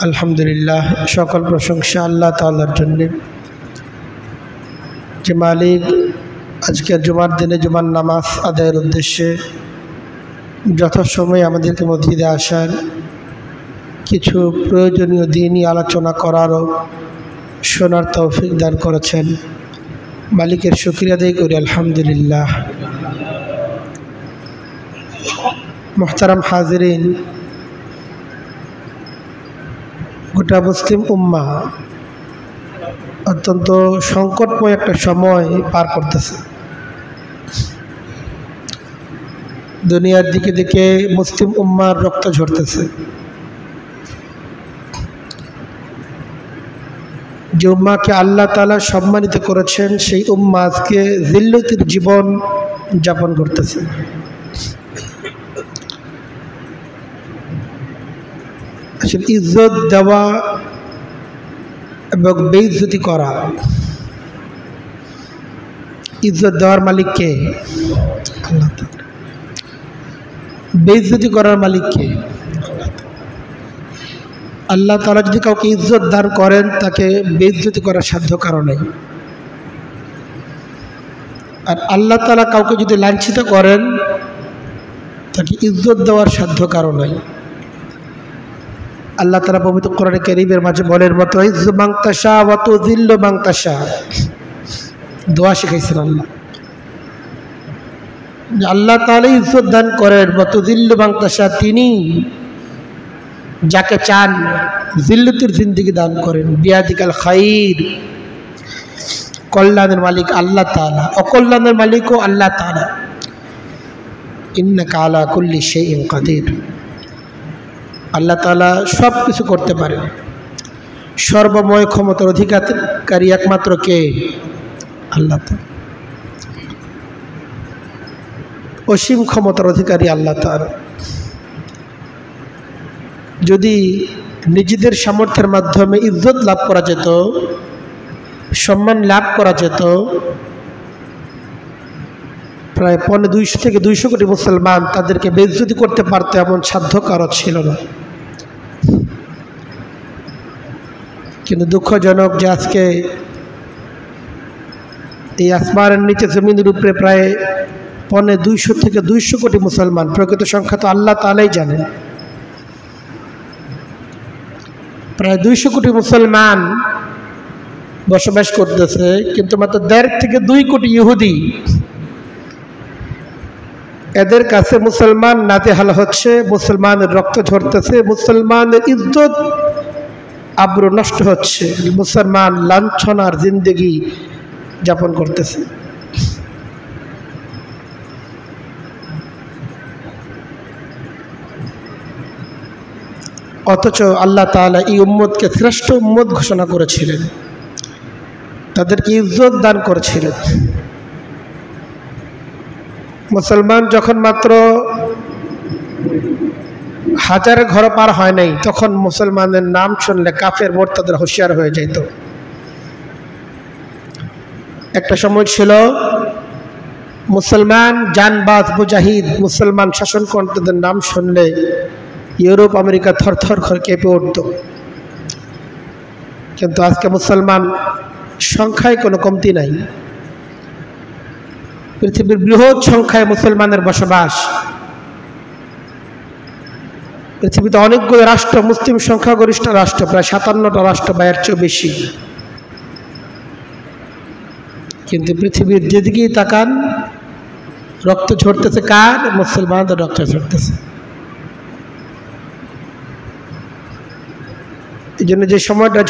আলহামদুলিল্লাহ, সকল প্রশংসা আল্লাহ তাআলার জন্য, যে মালিক আজকের জুমার দিনে জুমার নামাজ আদায়ের উদ্দেশ্যে যথাসময়ে আমাদেরকে মসজিদে আসার, কিছু প্রয়োজনীয় দিনই আলোচনা করারও শোনার তৌফিক দান করেছেন। মালিকের শুকরিয়া আদায় করি আলহামদুলিল্লাহ। মুহতারাম হাজিরিন, গোটা মুসলিম উম্মাহ অত্যন্ত সংকটময় একটা সময় পার করতেছে। দুনিয়ার দিকে দিকে মুসলিম উম্মার রক্ত ঝরতেছে। যে উম্মাকে আল্লাহ তাআলা সম্মানিত করেছেন, সেই উম্মাহ আজকে জিল্লতির জীবন যাপন করতেছে। আসলে ইজ্জত দেওয়া এবং বেইজ্জতি করা, ইজ্জত দেওয়ার মালিক কে? আল্লাহ তাআলা। বেইজ্জতি করার মালিক কে? আল্লাহ তাআলা যদি কাউকে ইজ্জত দান করেন, তাকে বেইজ্জতি করার সাধ্য কারো নেই। আর আল্লাহ তাআলা কাউকে যদি লাঞ্ছিত করেন, তাকে ইজ্জত দেওয়ার সাধ্য কারো নেই। আল্লাহ তাআলা পবিত্র কোরআনে কারীমের মাঝে বলেন, মতো ইজ্জু মান তাশা ওয়া তুযিল্লু মান তাশা। দোয়া শিখাইছেন আল্লাহ, যে আল্লাহ তাআলা ইজ্জত দান করেন, ওয়া তুযিল্লু মান তাশা, তিনি যাকে চান জিল্লতির জিন্দেগি দান করেন। বিয়াদিকাল খাইর, কল্যাণের মালিক আল্লাহ তাআলা, অকল্যাণের মালিকও আল্লাহ তাআলা। ইন্নাকা আলা কুল্লি শাইইন কাদির। আল্লাহ তাআলা সব কিছু করতে পারেন। সর্বময় ক্ষমতার অধিকারী একমাত্র কে? আল্লাহ তাআলা। অসীম ক্ষমতার অধিকারী আল্লাহ তাআলা। যদি নিজেদের সামর্থ্যের মাধ্যমে ইজ্জত লাভ করা যেত, সম্মান লাভ করা যেত, প্রায় 200 থেকে 200 কোটি মুসলমান তাদেরকে বেইজ্জতি করতে পারত, এমন সাধ্য কারো ছিল না। কিন্তু দুঃখজনক যে আজকে এই আসমানের নিচে জমিনের উপরে প্রায় 200 থেকে 200 কোটি মুসলমান, প্রকৃত সংখ্যা তো আল্লাহ তাআলাই জানেন, প্রায় 200 কোটি মুসলমান বসবাস করতেছে, কিন্তু মাত্র 1.5 থেকে 2 কোটি ইহুদি। এদের কাছে মুসলমান নাজেহাল হচ্ছে, মুসলমানের রক্ত ঝরতেছে, মুসলমানের ইজ্জত আব্রু নষ্ট হচ্ছে, মুসলমান লাঞ্ছনার জিন্দেগি যাপন করতেছে। অথচ আল্লাহ তাআলা এই উম্মতকে শ্রেষ্ঠ উম্মত ঘোষণা করেছিলেন, তাদেরকে ইজ্জত দান করেছিলেন। মুসলমান যখন মাত্র 1000 ঘর পার হয় নাই, তখন মুসলমানের নাম শুনলে কাফের মোরতাদের হুঁশিয়ার হয়ে যেত। একটা সময় ছিল মুসলমান জানবাজ মুজাহিদ, মুসলমান শাসনকর্তাদের নাম শুনলে ইউরোপ আমেরিকা থরথর করে কেঁপে উঠত। কিন্তু আজকে মুসলমান সংখ্যায় কোনো কমতি নাই। পৃথিবীর বৃহৎ সংখ্যায় মুসলমানের বসবাস। পৃথিবীতে অনেকগুলো রাষ্ট্র, মুসলিম সংখ্যাগরিষ্ঠ রাষ্ট্র, প্রায় 57টা রাষ্ট্র বা এর চেয়েও বেশি। কিন্তু পৃথিবীর যেদিকেই তাকান, রক্ত ঝরতেছে কার? মুসলমানদের রক্ত ঝরতেছে। এই জন্য যে সময়টা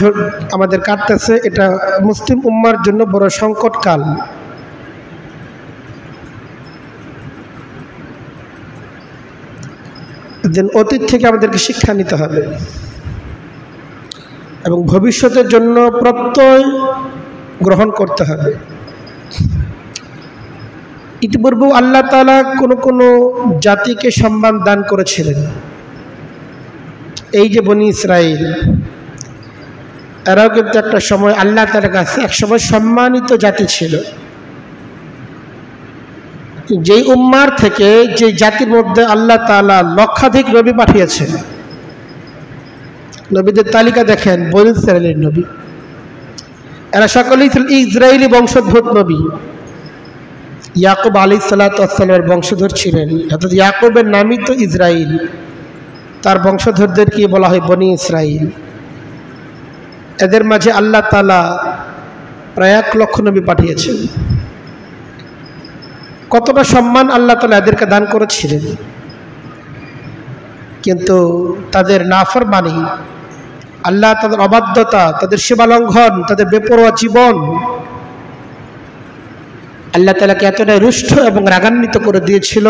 আমাদের কাটতেছে, এটা মুসলিম উম্মার জন্য বড় সংকট কাল। অতীত থেকে আমাদেরকে শিক্ষা নিতে হবে এবং ভবিষ্যতের জন্য প্রত্যয় গ্রহণ করতে হবে। ইতিপূর্বে আল্লাহ তাআলা কোনো জাতিকে সম্মান দান করেছিলেন। এই যে বনি ইসরাইল, এরাও কিন্তু একটা সময় আল্লাহ তাআলার কাছে একসময় সম্মানিত জাতি ছিল। যেই উম্মার থেকে, যে জাতির মধ্যে আল্লাহ তাআলা লক্ষাধিক নবী পাঠিয়েছেন, নবীদের তালিকা দেখেন, বনী ইসরাইলের নবী, এরা সকলেই ছিল ইসরায়েলি বংশোদ্ভূত নবী। ইয়াকুব আলাইহিসসালামের বংশধর ছিলেন, অর্থাৎ ইয়াকুবের নামই তো ইসরাইল, তার বংশধরদেরকে বলা হয় বনী ইসরাইল। এদের মাঝে আল্লাহ তাআলা প্রায় 1 লক্ষ নবী পাঠিয়েছেন। কতটা সম্মান আল্লাহ তাআলা এদেরকে দান করেছিলেন, কিন্তু তাদের নাফরমানি, আল্লাহ তাদের অবাধ্যতা, তাদের সীমালঙ্ঘন, তাদের বেপরোয়া জীবন আল্লাহ তাআলাকে এতটাই রুষ্ট এবং রাগান্বিত করে দিয়েছিল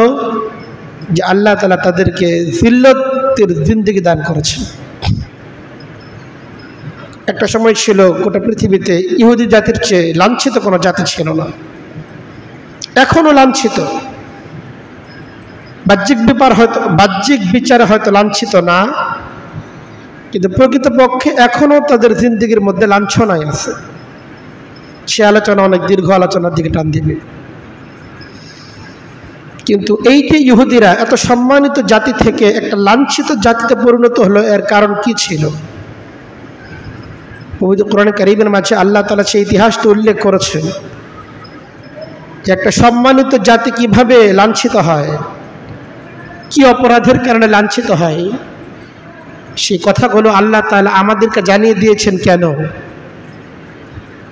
যে আল্লাহ তাআলা তাদেরকে জিল্লতের জিন্দেগি দান করেছেন। একটা সময় ছিল গোটা পৃথিবীতে ইহুদি জাতির চেয়ে লাঞ্ছিত কোনো জাতি ছিল না, এখনো লাঞ্ছিত। বাহ্যিক বিচারে হয়তো লাঞ্ছিত না, কিন্তু প্রকৃতপক্ষে এখনো তাদের জিন্দেগির মধ্যে লাঞ্ছনাই আছে। সে আলোচনা অনেক দীর্ঘ আলোচনার দিকে টান দিবে। কিন্তু এই যে ইহুদিরা এত সম্মানিত জাতি থেকে একটা লাঞ্ছিত জাতিতে পরিণত হলো, এর কারণ কি ছিল? পবিত্র কোরআনে কারীমের মাঝে আল্লাহ তাআলা সেই ইতিহাসটা উল্লেখ করেছেন যে একটা সম্মানিত জাতি কিভাবে লাঞ্ছিত হয়, কি অপরাধের কারণে লাঞ্ছিত হয়। সেই কথাগুলো আল্লাহ তাআলা আমাদেরকে জানিয়ে দিয়েছেন। কেন?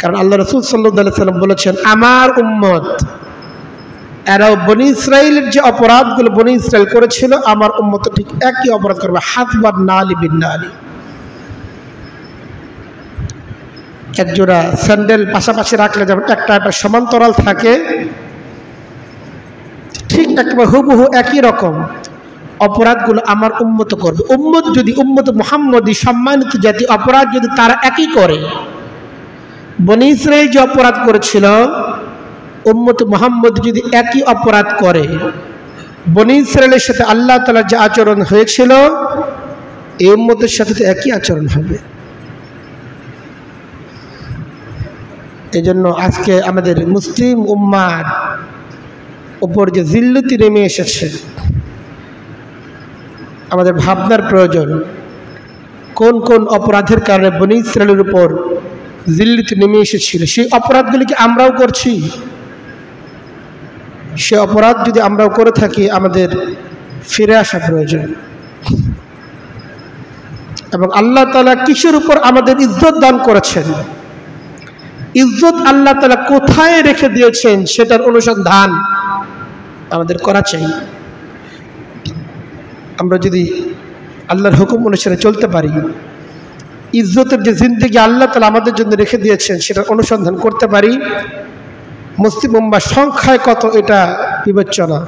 কারণ আল্লাহ রাসূল সাল্লাল্লাহু আলাইহি সাল্লাম বলেছেন, আমার উম্মত এরাও বনী ইসরাইলের যে অপরাধগুলো বনী ইসরাইল করেছিল, আমার উম্মত ঠিক একই অপরাধ করবে। হাতবার নালি বিন নালি, একজোড়া স্যান্ডেল পাশাপাশি রাখলে যেমন একটা সমান্তরাল থাকে, ঠিক একেবারে হুবহু একই রকম অপরাধগুলো আমার উম্মত করবে। উম্মত যদি উম্মত মুহাম্মদী সম্মানিত জাতি অপরাধ যদি তারা একই করে, বনী ইসরাইল যে অপরাধ করেছিল, উম্মত মুহাম্মদ যদি একই অপরাধ করে, বনী ইসরাইলের সাথে আল্লাহ তাআলার যে আচরণ হয়েছিল, এই উম্মতের সাথে তো একই আচরণ হবে। এই জন্য আজকে আমাদের মুসলিম উম্মার উপর যে জিল্লতি নেমে এসেছে, আমাদের ভাবনার প্রয়োজন। কোন কোন অপরাধের কারণে বনী ইসরাইলের উপর জিল্লতি নেমে এসেছিল, সেই অপরাধগুলি কি আমরাও করছি? সে অপরাধ যদি আমরাও করে থাকি, আমাদের ফিরে আসা প্রয়োজন। এবং আল্লাহ তাআলা কিসের উপর আমাদের ইজ্জত দান করেছেন, ইজ্জত আল্লাহ তাআলা কোথায় রেখে দিয়েছেন, সেটার অনুসন্ধান আমাদের করা চাই। আমরা যদি আল্লাহর হুকুম অনুসারে চলতে পারি, ইজ্জতের যে জিন্দেগি আল্লাহ তাআলা আমাদের জন্য রেখে দিয়েছেন সেটার অনুসন্ধান করতে পারি, মুসলিম উম্মাহ সংখ্যায় কত এটা বিবেচনা,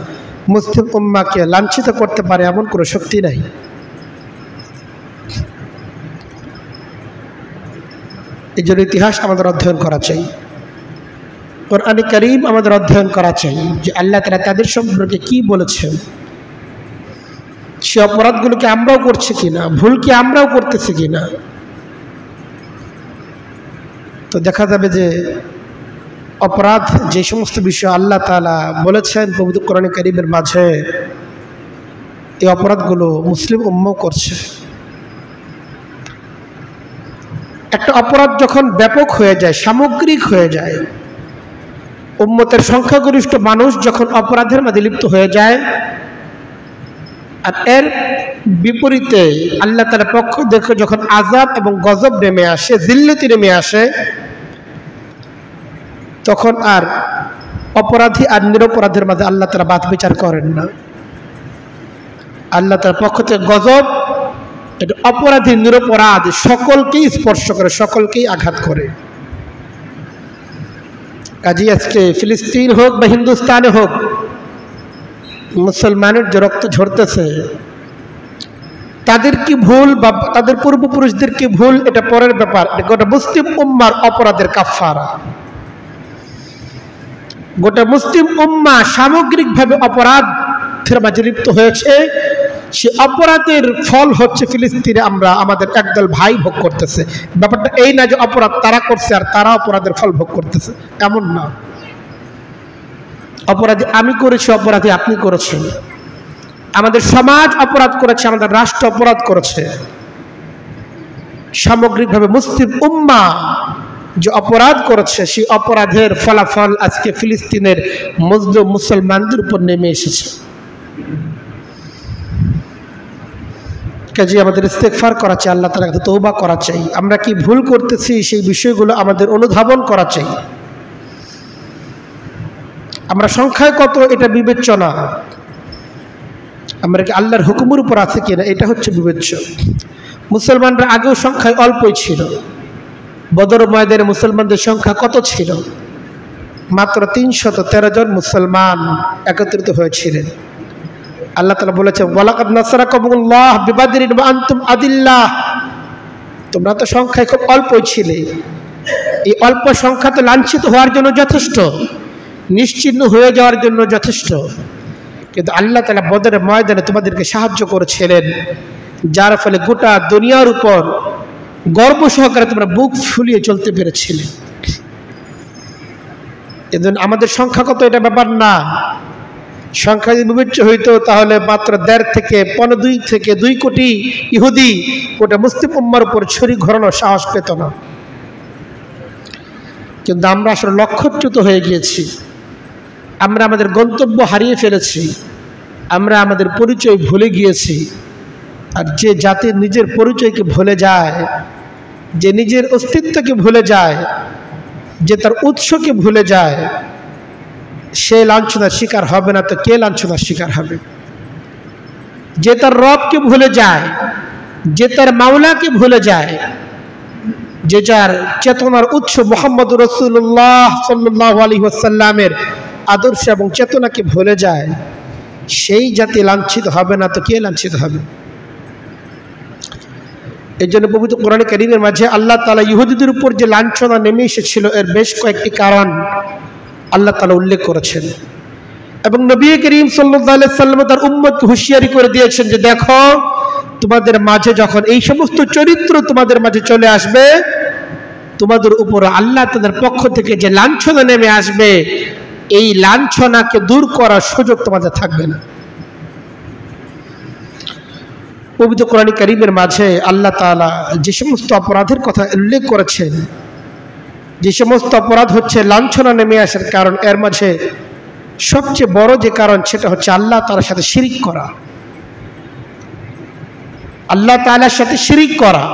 মুসলিম উম্মাহকে লাঞ্ছিত করতে পারে এমন কোনো শক্তি নাই। এই জন্য ইতিহাস আমাদের অধ্যয়ন করা চাই, কোরআনে কারীম আমাদের অধ্যয়ন করা চাই যে আল্লাহ তাআলা তাদের সম্পর্কে কি বলেছেন, সে অপরাধগুলোকে আমরাও করছি কিনা, ভুল কি আমরাও করতেছি কিনা। তো দেখা যাবে যে অপরাধ যে সমস্ত বিষয় আল্লাহ তাআলা বলেছেন পবিত্র কোরআনে কারীমের মাঝে, এই অপরাধগুলো মুসলিম উম্মাহ করছে। একটা অপরাধ যখন ব্যাপক হয়ে যায়, সামগ্রিক হয়ে যায়, উম্মতের সংখ্যাগরিষ্ঠ মানুষ যখন অপরাধের মধ্যে লিপ্ত হয়ে যায়, আর এর বিপরীতে আল্লাহ তাআলার পক্ষ থেকে যখন আযাব এবং গজব নেমে আসে, জিল্লতি নেমে আসে, তখন আর অপরাধী আর নিরপরাধের মধ্যে আল্লাহ তাআলা বাদ বিচার করেন না। আল্লাহ তাআলার পক্ষ থেকে গজব, এটা অপরাধী নিরপরাধ সকলকেই স্পর্শ করে, সকলকেই আঘাত করে। কাজী আজকে ফিলিস্তিন হোক বা হিন্দুস্তানে হোক, মুসলমানের যে রক্ত ঝরতেছে, তাদের কি ভুল বা তাদের পূর্বপুরুষদের কি ভুল, এটা পরের ব্যাপার। গোটা মুসলিম উম্মার অপরাধের কাফারা। গোটা মুসলিম উম্মাহ সামগ্রিকভাবে অপরাধের মাঝে লিপ্ত হয়েছে। সে অপরাধের ফল হচ্ছে ফিলিস্তিনে আমরা আমাদের একদল ভাই ভোগ করতেছে। ব্যাপারটা এই না যে অপরাধ তারা করছে আর তারা অপরাধের ফল ভোগ করতেছে, এমন না। অপরাধী আমি করেছি, অপরাধী আপনি করেছেন, আমাদের সমাজ অপরাধ করেছে, আমাদের রাষ্ট্র অপরাধ করেছে। সামগ্রিকভাবে মুসলিম উম্মাহ যে অপরাধ করেছে, সেই অপরাধের ফলাফল আজকে ফিলিস্তিনের মজলুম মুসলমানদের উপর নেমে এসেছে। কাজে আমাদের ইস্তেগফার করা চাই, আল্লাহ তাআলার কাছে তওবা করা চাই। আমরা কি ভুল করতেছি সেই বিষয়গুলো আমাদের অনুধাবন করা চাই। আমরা সংখ্যায় কত এটা বিবেচ্য না, আমরা কি আল্লাহর হুকুমের উপর আছে কিনা এটা হচ্ছে বিবেচ্য। মুসলমানরা আগেও সংখ্যায় অল্পই ছিল। বদর ময়দানে মুসলমানদের সংখ্যা কত ছিল? মাত্র 313 জন মুসলমান একত্রিত হয়েছিলেন। আল্লাহ তাআলা বলেছেন, ওয়ালাকাদ নাসারাকুমুল্লাহ বিবাদরিন ওয়া আনতুম আদিল্লাহ। তোমরা তো সংখ্যায় খুব অল্পই ছিলে। এই অল্প সংখ্যা তো লাঞ্ছিত হওয়ার জন্য যথেষ্ট, নিশ্চিহ্ন হয়ে যাওয়ার জন্য যথেষ্ট। কিন্তু আল্লাহ তাআলা বদরের ময়দানে তোমাদেরকে সাহায্য করেছিলেন, যার ফলে গোটা দুনিয়ার উপর গর্ব সহকারে তোমরা বুক ফুলিয়ে চলতে পেরেছিলে। এজন্য আমাদের সংখ্যা কত এটা ব্যাপার না। সংখ্যা যদি বিবেচ্য হইতো তাহলে মাত্র 1.5 থেকে 2 কোটি ইহুদি গোটা মুসলিম উম্মার উপর ছুরি ঘোরানোর সাহস পেত না। কিন্তু আমরা আসলে লক্ষ্যচ্যুত হয়ে গিয়েছি। আমরা আমাদের গন্তব্য হারিয়ে ফেলেছি, আমরা আমাদের পরিচয় ভুলে গিয়েছি। আর যে জাতি নিজের পরিচয়কে ভুলে যায়, যে নিজের অস্তিত্বকে ভুলে যায়, যে তার উৎসকে ভুলে যায়, সে লাঞ্ছনার শিকার হবে না তো কে লাঞ্ছনার শিকার হবে? যে তার রবকে ভুলে যায়, যে তার মাওলাকে ভুলে যায়, যে যার চেতনার উৎস মুহাম্মদ রাসূলুল্লাহ সাল্লাল্লাহু আলাইহি ওয়াসাল্লামের আদর্শ এবং চেতনাকে ভুলে যায়, সেই জাতি লাঞ্ছিত হবে না তো কে লাঞ্ছিত হবে? এই জন্য পবিত্র কোরআনে কারীমের মাঝে আল্লাহ তাআলা ইহুদিদের উপর যে লাঞ্ছনা নেমে এসেছিল এর বেশ কয়েকটি কারণ আল্লাহ তাআলা উল্লেখ করেছেন। এবং নবী করিম সাল্লাল্লাহু আলাইহি ওয়াসাল্লাম তার উম্মতকে হুঁশিয়ারি করে দিয়েছেন যে দেখো, তোমাদের মাঝে যখন এই সমস্ত চরিত্র তোমাদের মাঝে চলে আসবে, তোমাদের উপর আল্লাহ তাদের পক্ষ থেকে যে লাঞ্ছনা নেমে আসবে, এই লাঞ্ছনাকে দূর করার সুযোগ তোমাদের থাকবে না। পবিত্র কোরআন কারীমের মাঝে আল্লাহ তাআলা যে সমস্ত অপরাধের কথা উল্লেখ করেছেন, যে সমস্ত অপরাধ হচ্ছে লাঞ্ছনা নেমে আসার কারণ, এর মাঝে সবচেয়ে বড় যে কারণ সেটা হচ্ছে আল্লাহ তাআলার সাথে শিরিক করা। আল্লাহ তাআলার সাথে শিরিক করা।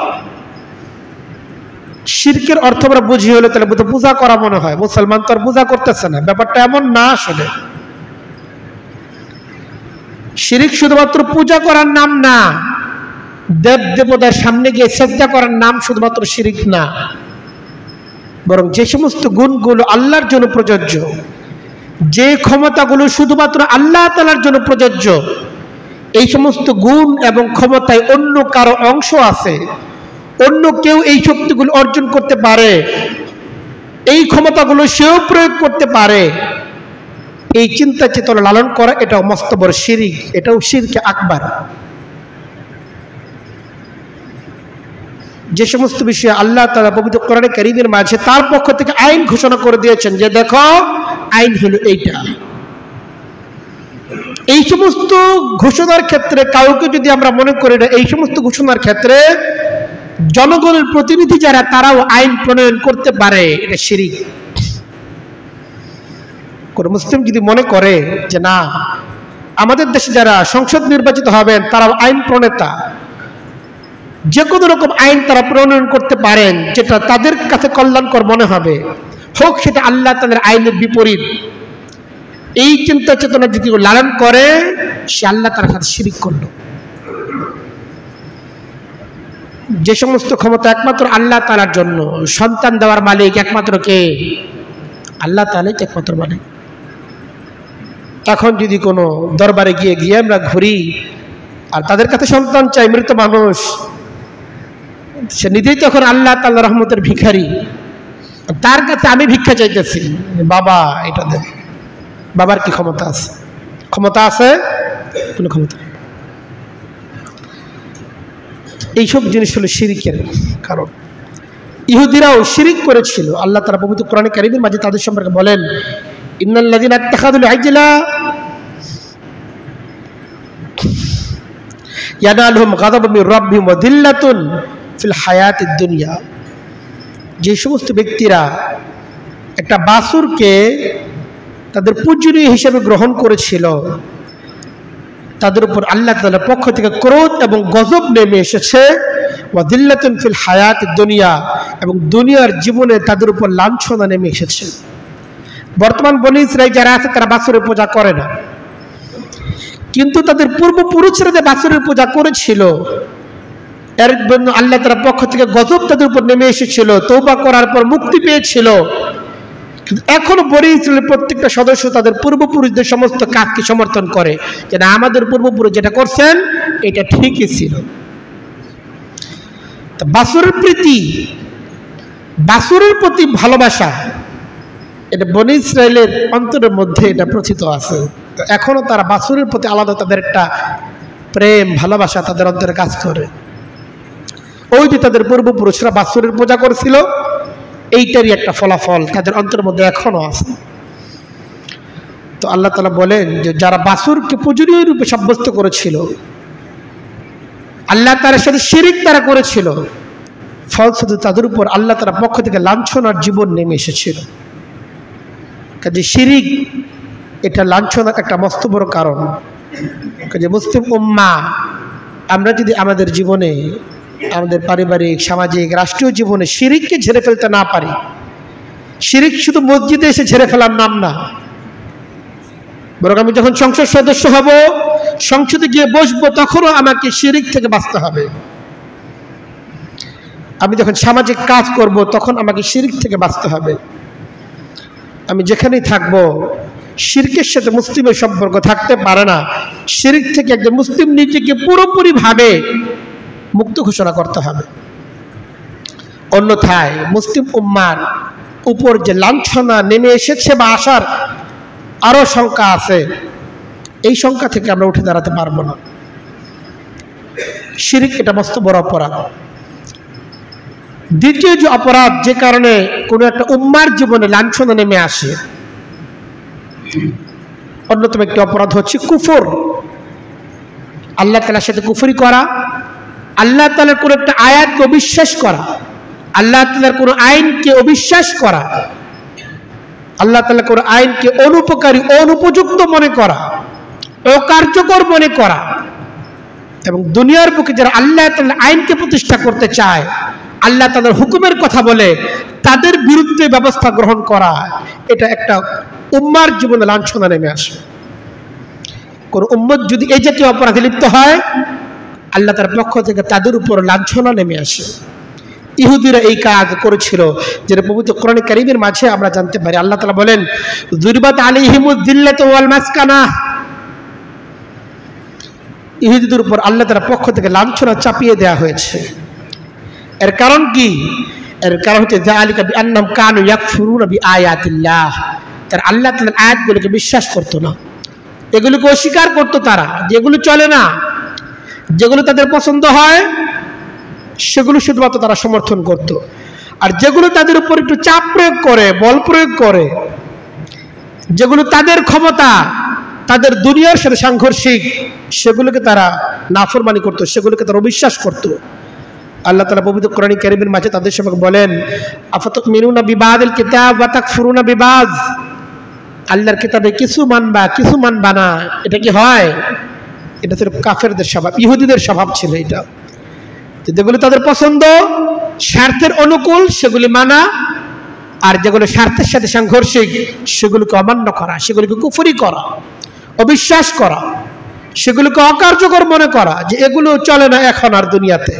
শিরকের অর্থ আমরা বুঝি হলে তাহলে পূজা করা মনে হয়, মুসলমান তো আর পূজা করতেছে না, ব্যাপারটা এমন না। আসলে শিরিক শুধুমাত্র পূজা করার নাম না, দেব দেবতার সামনে গিয়ে সিজদা করার নাম শুধুমাত্র শিরিক না, বরং যে সমস্ত গুণগুলো আল্লাহর জন্য প্রযোজ্য, যে ক্ষমতাগুলো শুধুমাত্র আল্লাহ তাআলার জন্য প্রযোজ্য, এই সমস্ত গুণ এবং ক্ষমতায় অন্য কারো অংশ আছে, অন্য কেউ এই শক্তিগুলো অর্জন করতে পারে, এই ক্ষমতাগুলো সেও প্রয়োগ করতে পারে, এই চিন্তা চেতনা লালন করা এটাও মস্ত বড় শিরিক, এটাও শিরকে আকবার। যে সমস্ত বিষয়ে আল্লাহ তাআলা পবিত্র কোরআনে কারীমের মাঝে তার পক্ষ থেকে আইন ঘোষণা করে দিয়েছেন যে দেখো, আইন হলো এইটা। এই সমস্ত ঘোষণার ক্ষেত্রে কাউকে যদি আমরা মনে করি না, এই সমস্ত ঘোষণার ক্ষেত্রে জনগণের প্রতিনিধি যারা তারাও আইন প্রণয়ন করতে পারে, এটা শিরিক। কোন মুসলিম যদি মনে করে যে না, আমাদের দেশে যারা সংসদ নির্বাচিত হবেন তারাও আইন প্রণেতা, যে কোনো রকম আইন তারা প্রণয়ন করতে পারেন যেটা তাদের কাছে কল্যাণকর মনে হবে, হোক সেটা আল্লাহ তাআলার আইনের বিপরীত, এই চিন্তা চেতনা যদি লালন করে সে আল্লাহ তাআলার সাথে শিরিক করলো। যে সমস্ত ক্ষমতা একমাত্র আল্লাহ তাআলার জন্য, সন্তান দেওয়ার মালিক একমাত্র কে? আল্লাহ তাআলাই একমাত্র মালিক। এখন যদি কোনো দরবারে গিয়ে আমরা ঘুরি আর তাদের কাছে সন্তান চাই, মৃত মানুষ, সে নিজেই তখন আল্লাহ তাআলার রহমতের ভিখারি, তার কাছে আমি ভিক্ষা চাইতেছি, বাবা এটা দেন। বাবার কি ক্ষমতা আছে? ক্ষমতা আছে? কোনো ক্ষমতা নেই। এইসব জিনিস হলো শিরিকের কারণ। ইহুদিরাও শিরিক করেছিল। আল্লাহ তাআলা পবিত্র কোরআনে কারীমের মাঝে তাদের সম্পর্কে বলেন, ইন্নাল্লাযীনা ইত্তাখাযুল ইজলা ইয়ানালুহুম গাযাবুম মির রাব্বিহিম ওয়া যিল্লাতুন ফিল হায়াতিদ দুনিয়া, যে সমস্ত ব্যক্তিরা একটা বাছুরকে তাদের পূজনীয় হিসেবে গ্রহণ করেছিল, তাদের উপর আল্লাহ তাআলার পক্ষ থেকে ক্রোধ এবং গজব নেমে এসেছে। ওয়া দিল্লাতুন ফিল হায়াতিদ দুনিয়া, এবং দুনিয়ার জীবনে তাদের উপর লাঞ্ছনা নেমে এসেছে। বর্তমান বনী ইসরাইল যারা আছে তারা বাছুরের পূজা করে না, কিন্তু তাদের পূর্বপুরুষরা যে বাছুরের পূজা করেছিল এর জন্য আল্লাহ তাআলার পক্ষ থেকে গজব তাদের উপর নেমে এসেছিল, তওবা করার পর মুক্তি পেয়েছিল। কিন্তু এখনো বনী ইসরাইলের প্রত্যেকটা সদস্য তাদের পূর্বপুরুষদের সমস্ত কাজকে সমর্থন করে, যে না, আমাদের পূর্বপুরুষ যেটা করছেন এটা ঠিকই ছিল। বাছুরের প্রীতি, বাছুরের প্রতি ভালোবাসা, এটা বনী ইসরাইলের অন্তরের মধ্যে এটা প্রচিত আছে। এখনো তারা বাছুরের প্রতি আলাদা তাদের একটা প্রেম ভালোবাসা তাদের অন্তরে কাজ করে। ওই যে তাদের পূর্বপুরুষরা বাছুরের পূজা করেছিল, এইটারই একটা ফলাফল তাদের অন্তরের মধ্যে এখনো আছে। তো আল্লাহ তাআলা বলেন যে যারা বাছুরকে পূজনীয় রূপে সাব্যস্ত করেছিল, আল্লাহ তাআলার সাথে শিরিক তারা করেছিল, ফলশ্রুতিতে তাদের উপর আল্লাহ তাআলার পক্ষ থেকে লাঞ্ছনার জীবন নেমে এসেছিল। কাজে শিরিক এটা লাঞ্ছনার একটা মস্ত বড় কারণ। কাজে মুসলিম উম্মাহ আমরা যদি আমাদের জীবনে, আমাদের পারিবারিক, সামাজিক, রাষ্ট্রীয় জীবনে শিরিককে ঝেড়ে ফেলতে না পারি, শিরিক শুধু মসজিদে এসে ঝেড়ে ফেলার নাম না, বরং আমি যখন সংসদ সদস্য হব, সংসদে গিয়ে বসবো, তখনও আমাকে শিরিক থেকে বাঁচতে হবে। আমি যখন সামাজিক কাজ করব, তখন আমাকে শিরিক থেকে বাঁচতে হবে। আমি যেখানেই থাকবো, শিরকের সাথে মুসলিমের সম্পর্ক থাকতে পারে না। শিরিক থেকে একজন মুসলিম নিজেকে পুরোপুরিভাবে মুক্ত ঘোষণা করতে হবে, অন্যথায় মুসলিম উম্মার উপর যে লাঞ্ছনা নেমে এসেছে বা আসার আরো শঙ্কা আছে, এই শঙ্কা থেকে আমরা উঠে দাঁড়াতে পারবো না। শিরিক এটা মস্ত বড় অপরাধ। দ্বিতীয় যে অপরাধ, যে কারণে কোনো একটা উম্মার জীবনে লাঞ্ছনা নেমে আসে, অন্যতম একটি অপরাধ হচ্ছে কুফর। আল্লাহ তাআলার সাথে কুফরি করা, আল্লাহ তাআলার কোনো একটা আয়াতকে অবিশ্বাস করা, আল্লাহ তাআলার কোনো আইনকে অবিশ্বাস করা, আল্লাহ তাআলার কোনো আইনকে অনুপকারী, অনুপযুক্ত মনে করা, অকার্যকর মনে করা, এবং দুনিয়ার বুকে যারা আল্লাহ তাআলার আইনকে প্রতিষ্ঠা করতে চায়, আল্লাহ তাআলার হুকুমের কথা বলে, তাদের বিরুদ্ধে ব্যবস্থা গ্রহণ করা, এটা একটা উম্মার জীবনে লাঞ্ছনা নেমে আসে। কোন উম্মত যদি এই জাতীয় অপরাধে লিপ্ত হয়, আল্লাহ তাআলার পক্ষ থেকে তাদের উপর লাঞ্ছনা নেমে আসে। ইহুদিরা এই কাজ করেছিল, যেটা পবিত্র কোরআন কারীমের মাঝে আমরা জানতে পারি। আল্লাহ তাআলা বলেন, যুরিবাত আলাইহিমুয যিল্লাতু ওয়াল মাসকানা, ইহুদিদের উপর আল্লাহ তাআলার পক্ষ থেকে লাঞ্ছনা চাপিয়ে দেওয়া হয়েছে। এর কারণ কি? এর কারণ হচ্ছে যালিকা বিআন্নাহুম কানু ইয়াকফুরুনা বিআয়াতিল্লাহ, তারা আল্লাহ তাআলার আয়াতগুলোকে বিশ্বাস করতো না, এগুলোকে অস্বীকার করতো। তারা যেগুলো চলে না, যেগুলো তাদের পছন্দ হয়, সেগুলো শুধুমাত্র তারা সমর্থন করত। আর যেগুলো তাদের উপর একটু চাপ প্রয়োগ করে, বল প্রয়োগ করে, যেগুলো তাদের ক্ষমতা, তাদের দুনিয়ার সাথে সাংঘর্ষিক, সেগুলোকে তারা নাফরমানি করত, সেগুলোকে তারা অবিশ্বাস করত। আল্লাহ তাআলা পবিত্র কোরআন কারীমের মাঝে তাদের সম্পর্কে বলেন, আফাতুমিনুনা বিবাদিল কিতাব ওয়া তাকফুরুনা বিবাদ, আল্লাহর কিতাবে কিছু মানবা, কিছু মানবা না। এটা কি হয়? এটা ছিল কাফেরদের স্বভাব, ইহুদিদের স্বভাব ছিল এটা। যেগুলো তাদের পছন্দ, স্বার্থের অনুকূল, সেগুলি মানা, আর যেগুলো স্বার্থের সাথে সাংঘর্ষিক, সেগুলোকে অমান্য করা, সেগুলোকে কুফরি করা, অবিশ্বাস করা, সেগুলোকে অকার্যকর মনে করা, যে এগুলো চলে না এখন আর দুনিয়াতে।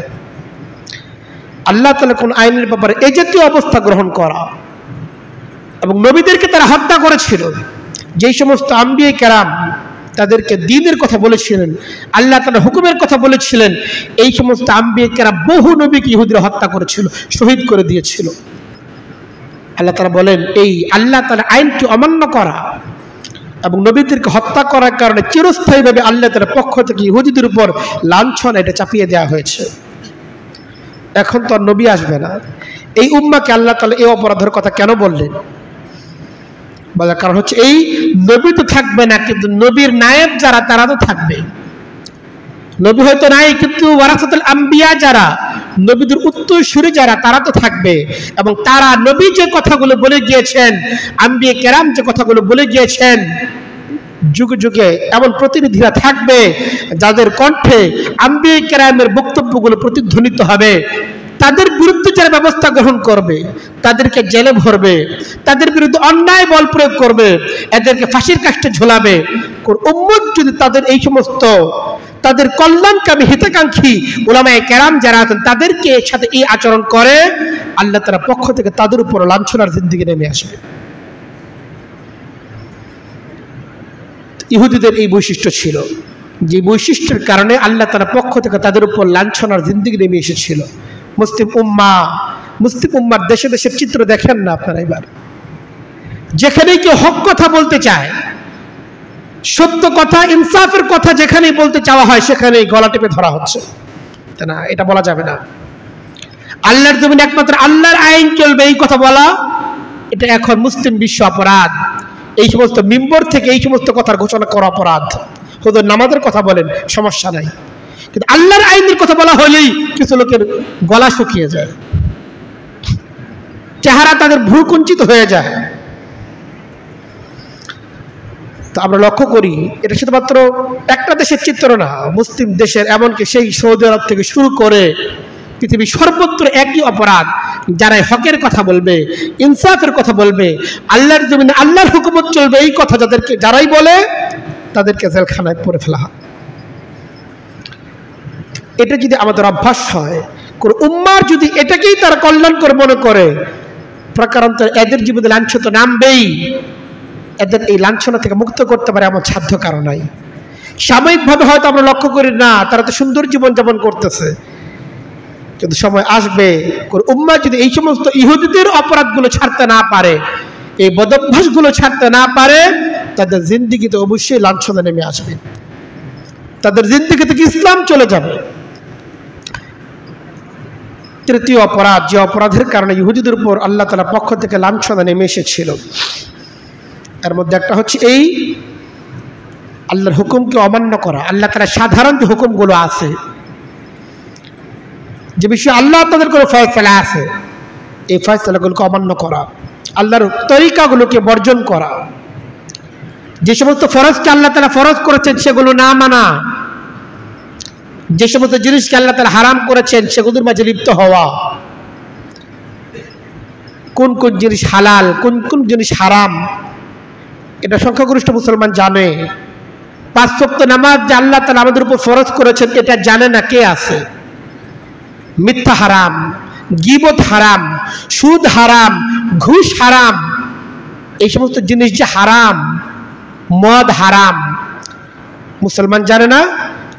আল্লাহ তাআলা কোন আইনের ব্যাপারে এই জাতীয় অবস্থা গ্রহণ করা, এবং নবীদেরকে তারা হত্যা করেছিল। যেই সমস্ত আম্বিয়া কেরাম তাদেরকে দ্বীনের কথা বলেছিলেন, আল্লাহ তাআলার হুকুমের কথা বলেছিলেন, এই সমস্ত আম্বিয়া কেরাম বহু নবীকে ইহুদিরা হত্যা করেছিল, শহীদ করে দিয়েছিল। আল্লাহ তাআলা বলেন, এই আল্লাহ তাআলার আইনকে অমান্য করা এবং নবীদেরকে হত্যা করার কারণে চিরস্থায়ীভাবে আল্লাহ তাআলার পক্ষ থেকে ইহুদিদের উপর লাঞ্ছনা এটা চাপিয়ে দেওয়া হয়েছে। এখন তো আর নবী আসবে না। এই উম্মাকে আল্লাহ তাআলা এই অপরাধের কথা কেন বললেন? বলার কারণ হচ্ছে, এই নবী তো থাকবে না, কিন্তু নবীর নায়েব যারা, তারা তো থাকবে। নবী হয়তো নাই, কিন্তু ওয়ারাসাতুল আম্বিয়া যারা, নবীদের উত্তরসূরি যারা, তারা তো থাকবে। এবং তারা নবী যে কথাগুলো বলে গিয়েছেন, আম্বিয়া কেরাম যে কথাগুলো বলে গিয়েছেন, যুগে যুগে এমন প্রতিনিধিরা থাকবে যাদের কণ্ঠে আম্বিয়া কেরামের বক্তব্যগুলো প্রতিধ্বনিত হবে। তাদের বিরুদ্ধে যারা ব্যবস্থা গ্রহণ করবে, তাদেরকে জেলে ভরবে, তাদের বিরুদ্ধে অন্যায় বল প্রয়োগ করবে, এদেরকে ফাঁসির কাষ্ঠে ঝোলাবে। উম্মত যদি তাদের এই সমস্ত তাদের কল্যাণকামী হিতাকাঙ্ক্ষী উলামায়ে কেরাম যারা আছেন তাদেরকে এর সাথে এই আচরণ করে, আল্লাহ তাআলার পক্ষ থেকে তাদের উপর লাঞ্ছনার জিন্দেগি নেমে আসবে। ইহুদিদের এই বৈশিষ্ট্য ছিল, যে বৈশিষ্ট্যের কারণে আল্লাহ তাআলার পক্ষ থেকে তাদের উপর লাঞ্ছনার জিন্দেগি নেমে এসেছিল। মুসলিম উম্মার দেশে দেশের চিত্র দেখেন না আপনারা। এবার যেখানে কেউ হক কথা বলতে চায়, সত্য কথা, ইনসাফের কথা যেখানেই বলতে চাওয়া হয়, সেখানেই গলা টিপে ধরা হচ্ছে। না, এটা বলা যাবে না। আল্লাহর জমিনে একমাত্র আল্লাহর আইন চলবে, এই কথা বলা এটা এখন মুসলিম বিশ্ব অপরাধ। এই সমস্ত মিম্বর থেকে এই সমস্ত কথার ঘোষণা করা অপরাধ। হুজুর নামাজের কথা বলেন, সমস্যা নাই, কিন্তু আল্লাহর আইনের কথা বলা হলেই কিছু লোকের গলা শুকিয়ে যায়, চেহারা তাদের ভ্রু কুঞ্চিত হয়ে যায়। তো আমরা লক্ষ্য করি, এটা শুধুমাত্র একটা দেশের চিত্র না, মুসলিম দেশের, এমনকি সেই সৌদি আরব থেকে শুরু করে পৃথিবীর সর্বত্র একই অপরাধ। যারা হকের কথা বলবে, ইনসাফের কথা বলবে, আল্লাহর জমিনে আল্লাহর হুকুমত চলবে, এই কথা যারাই বলে তাদেরকে জেলখানায় পড়ে ফেলা হয়। এটা যদি আমাদের অভ্যাস হয়, কোন উম্মার যদি এটাকেই তারা কল্যাণকর মনে করে, প্রকারান্তরে এদের জীবনে লাঞ্ছনা তো নামবেই। এদের এই লাঞ্ছনা থেকে মুক্ত করতে পারে এমন সাধ্য কারো নাই। সাময়িকভাবে হয়তো আমরা লক্ষ্য করি না, তারা তো সুন্দর জীবন যাপন করতেছে, কিন্তু সময় আসবে উম্মাহ যদি এই সমস্ত ইহুদিদের অপরাধগুলো ছাড়তে না পারে, এই বদভ্যাসগুলো ছাড়তে না পারে, তাদের জিন্দেগিতে অবশ্যই লাঞ্ছনা নেমে আসবে, তাদের জিন্দেগি থেকে ইসলাম চলে যাবে। তৃতীয় অপরাধ, যে অপরাধের কারণে ইহুদিদের উপর আল্লাহ তাআলার পক্ষ থেকে লাঞ্ছনা নেমে এসেছিল, এর মধ্যে একটা হচ্ছে এই আল্লাহর হুকুমকে অমান্য করা। আল্লাহ তাআলার সাধারণ যে হুকুমগুলো আছে, যে বিষয়ে আল্লাহ তাদের কোনো ফয়সালা আছে, এই ফয়সালাগুলোকে অমান্য করা, আল্লাহর তরিকাগুলোকে বর্জন করা, যে সমস্ত ফরজকে আল্লাহ তাআলা ফরজ করেছেন সেগুলো না মানা, যে সমস্ত জিনিসকে আল্লাহ তাআলা হারাম করেছেন সেগুলোর মাঝে লিপ্ত হওয়া, কোন কোন জিনিস হালাল, কোন কোন জিনিস হারাম, এটা সংখ্যাগরিষ্ঠ মুসলমান জানে। 5 ওয়াক্ত নামাজ যে আল্লাহ তাআলা আমাদের উপর ফরজ করেছেন, এটা জানে না কে আছে? মিথ্যা হারাম, গীবত হারাম, সুদ হারাম, ঘুষ হারাম, এই সমস্ত জিনিস যে হারাম, মদ হারাম, মুসলমান জানে না।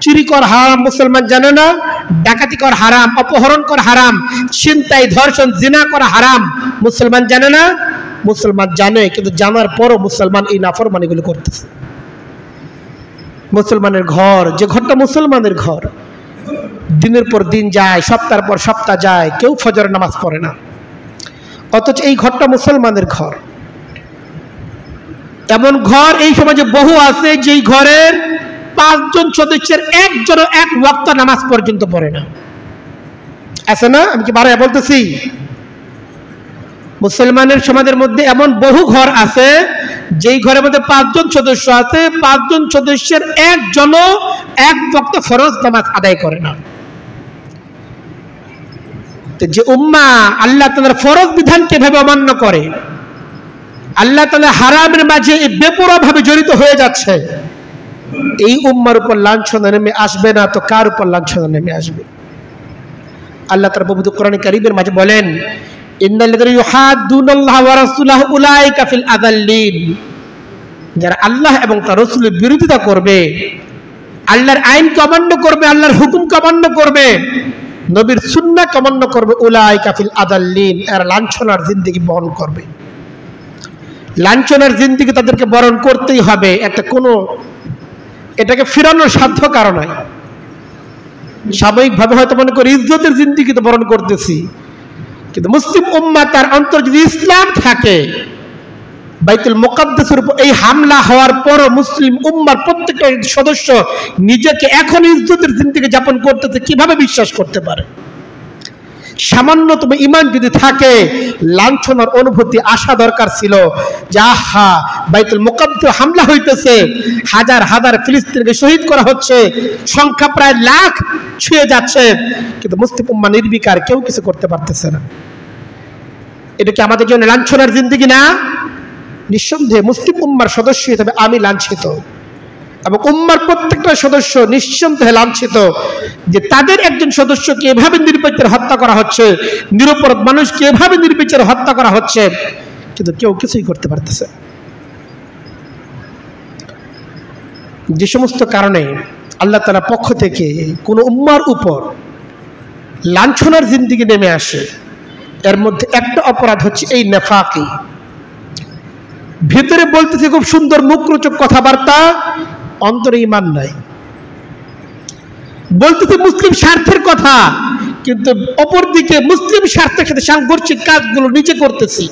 চুরি কর হারাম, মুসলমান জানে না। ডাকাতি কর হারাম, অপহরণ কর হারাম, ছিনতাই, ধর্ষণ, জিনা করা হারাম, মুসলমান জানে না। মুসলমান জানে, কিন্তু জানার পরও মুসলমান এই নাফরমানিগুলো করতেছে। মুসলমানের ঘর, যে ঘরটা মুসলমানের ঘর, দিনের পর দিন যায়, সপ্তাহের পর সপ্তাহ যায়, কেউ ফজরের নামাজ পড়ে না, অথচ এই ঘরটা মুসলমানের ঘর। এমন ঘর এই সমাজে বহু আছে, যেই ঘরের 5 জন সদস্যের একজনও 1 ওয়াক্ত নামাজ পর্যন্ত পড়ে না। আছে না? আমি কি বারবার বলতেছি? মুসলমানের সমাজের মধ্যে এমন বহু ঘর আছে, যেই ঘরের মধ্যে 5 জন সদস্য আছে, 5 জন সদস্যের একজনও 1 ওয়াক্ত ফরজ নামাজ আদায় করে না। যে উম্মাহ আল্লাহ তাআলার ফরজ বিধানকে ভেবে অমান্য করে, আল্লাহ তাআলা হারামের মাঝে বেপরোয়া ভাবে জড়িত হয়ে যাচ্ছে, এই উম্মার উপর লাঞ্ছনা নেমে আসবে না তো কার উপর লাঞ্ছনা নেমে আসবে? আল্লাহ তাআলা পবিত্র কোরআনে কারীমের মাঝে বলেন, ইন্নাল্লাযীনা ইউহাদ্দুনাল্লাহা ওয়া রাসূলাহু উলাইকা ফিল আযাল্লিন, যারা আল্লাহ এবং তার রাসূলের বিরোধিতা করবে, আল্লাহর আইনকে অমান্য করবে, আল্লাহর হুকুমকে অমান্য করবে, নবীর সুন্নাহকে অমান্য করবে, উলাইকা ফিল আযাল্লিন, এরা লাঞ্ছনার জিন্দেগি বরণ করবে। লাঞ্ছনার জিন্দেগি তাদেরকে বরণ করতেই হবে। এটাকে ফিরানোর সাধ্য কারণ নয়। সাময়িকভাবে হয়তো মনে করি ইজ্জতের জিন্দেগি তো বরণ করতেছি, কিন্তু মুসলিম উম্মাহ তার অন্তর যদি ইসলাম থাকে, বাইতুল মুকাদ্দাসের উপর এই হামলা হওয়ার পর মুসলিম উম্মার প্রত্যেকটা সদস্য নিজেকে এখন ইজ্জতের জিন্দেগি যাপন করতেছে, কিভাবে বিশ্বাস করতে পারে? সামান্যতম ঈমান যদি থাকে, লাঞ্ছনার অনুভূতি আসা দরকার ছিল যে আহা বাইতুল মুকাদ্দাসে হামলা হইতেছে, হাজার হাজার ফিলিস্তিনকে শহীদ করা হচ্ছে, সংখ্যা প্রায় লাখ ছুঁয়ে যাচ্ছে, কিন্তু মুসলিম উম্মাহ নির্বিকার, কেউ কিছু করতে পারতেছে না। এটা কি আমাদের জন্য লাঞ্ছনার জিন্দেগি না? নিঃসন্দেহে মুসলিম উম্মার সদস্য হিসেবে আমি লাঞ্ছিত, এবং উম্মার প্রত্যেকটা সদস্য নিঃসন্দেহে লাঞ্ছিত যে তাদের একজন সদস্যকে এভাবে নির্বিচারে হত্যা করা হচ্ছে, নিরপরাধ মানুষকে এভাবে নির্বিচারে হত্যা করা হচ্ছে, কিন্তু কেউ কিছুই করতে পারতেছে। যে সমস্ত কারণে আল্লাহ তাআলার পক্ষ থেকে কোনো উম্মার উপর লাঞ্ছনার জিন্দেগি নেমে আসে, এর মধ্যে একটা অপরাধ হচ্ছে এই নেফাকি। ভিতরে বলতেছে খুব সুন্দর মুখরোচক কথাবার্তা, অন্তরে ঈমান নাই। বলতেছে মুসলিম স্বার্থের কথা, কিন্তু অপরদিকে মুসলিম স্বার্থের সাথে সাংঘর্ষিক কাজগুলো নিজে করতেছি।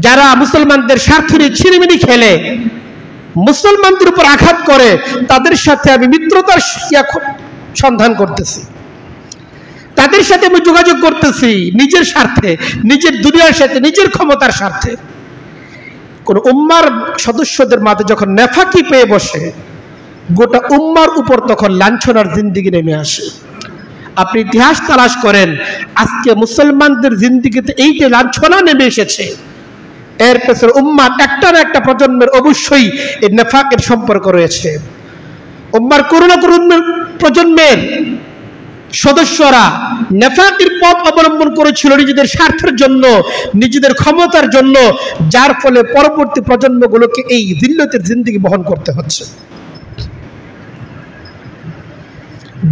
যারা মুসলমানদের স্বার্থ নিয়ে ছিনিমিনি খেলে, মুসলমানদের উপর আঘাত করে, তাদের সাথে আমি মিত্রতার সন্ধান করতেছি, তাদের সাথে আমি যোগাযোগ করতেছি নিজের স্বার্থে, নিজের দুনিয়ার সাথে, নিজের ক্ষমতার স্বার্থে। কোন উম্মার সদস্যদের মাঝে যখন নেফাকি পেয়ে বসে, গোটা উম্মার উপর তখন লাঞ্ছনার জিন্দেগি নেমে আসে। আপনি ইতিহাস তালাশ করেন, আজকে মুসলমানদের জিন্দেগিতে এই যে লাঞ্ছনা নেমে এসেছে, এর পেছনে উম্মার একটা না একটা প্রজন্মের অবশ্যই এই নেফাকের সম্পর্ক রয়েছে। উম্মার করুণা প্রজন্মের সদস্যরা নেফাকের পথ অবলম্বন করেছিল নিজেদের স্বার্থের জন্য, নিজেদের ক্ষমতার জন্য, যার ফলে পরবর্তী প্রজন্মগুলোকে এই জিল্লতের জিন্দেগি বহন করতে হচ্ছে।